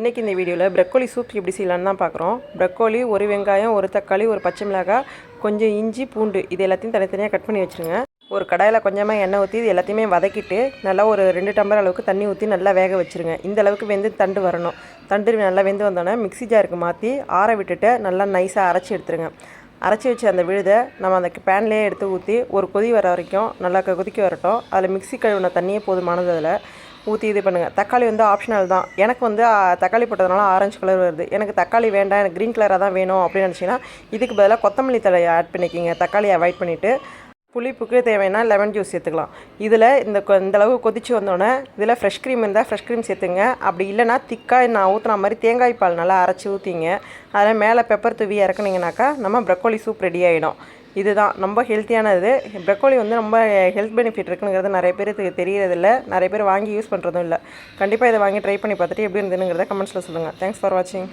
இன்றைக்கி இந்த வீடியோவில் ப்ரக்கோலி சூப் எப்படி செய்யலான்னு தான் பார்க்குறோம். ப்ரக்கோலி, ஒரு வெங்காயம், ஒரு தக்காளி, ஒரு பச்சை மிளகாய், கொஞ்சம் இஞ்சி, பூண்டு இது எல்லாத்தையும் தனித்தனியாக கட் பண்ணி வச்சுருங்க. ஒரு கடாயில் கொஞ்சமாக எண்ணெய் ஊற்றி இது எல்லாத்தையுமே வதக்கிட்டு நல்லா ஒரு 2 டம்ளர் அளவுக்கு தண்ணி ஊற்றி நல்லா வேக வச்சுருங்க. இந்த அளவுக்கு வெந்து தண்டு வரணும். தண்டு நல்லா வெந்து வந்தோடனே மிக்ஸி ஜாருக்கு மாற்றி ஆற விட்டுட்டு நல்லா நைஸாக அரைச்சி எடுத்துருங்க. அரைச்சி வச்சு அந்த விழுதை நம்ம அந்த பேன்லேயே எடுத்து ஊற்றி ஒரு கொதி வர வரைக்கும் நல்லா கொதிக்க வரட்டும். அதில் மிக்ஸி கழுவின தண்ணியே போதுமானது அதில் ஊற்றி இது பண்ணுங்கள். தக்காளி வந்து ஆப்ஷனல் தான். எனக்கு வந்து தக்காளி போட்டதுனால ஆரஞ்சு கலர் வருது. எனக்கு தக்காளி வேண்டாம், எனக்கு க்ரீன் கலராக தான் வேணும் அப்படின்னு நினச்சிங்கன்னா இதுக்கு பதிலாக கொத்தமல்லி தழையை ஆட் பண்ணிக்கிங்க. தக்காளியை அவாய்ட் பண்ணிவிட்டு புளிப்புக்கு தேவைன்னா லெமன் ஜூஸ் சேர்த்துக்கலாம். இதில் இந்தளவு கொதிச்சு வந்தோடனே இதில் ஃப்ரெஷ் க்ரீம் இருந்தால் ஃப்ரெஷ் க்ரீம் சேர்த்துங்க. அப்படி இல்லைனா திக்காக நான் ஊற்றுன மாதிரி தேங்காய் பால் நல்லா அரைச்சி ஊற்றிங்க. அதில் மேலே பெப்பர் தூவி இறக்குனீங்கனாக்கா நம்ம ப்ரக்கோலி சூப் ரெடி ஆகிடும். இதுதான் ரொம்ப ஹெல்த்தியானது. ப்ரக்கோலி வந்து ரொம்ப ஹெல்த் பெனிஃபிட் இருக்குங்கிறது நிறைய பேருக்கு தெரியறதில்ல. நிறைய பேர் வாங்கி யூஸ் பண்ணுறதும் இல்லை. கண்டிப்பாக இதை வாங்கி ட்ரை பண்ணி பார்த்துட்டு எப்படி இருந்துங்கிறத கமெண்ட்ஸில் சொல்லுங்கள். தேங்க்ஸ் ஃபார் வாட்சிங்.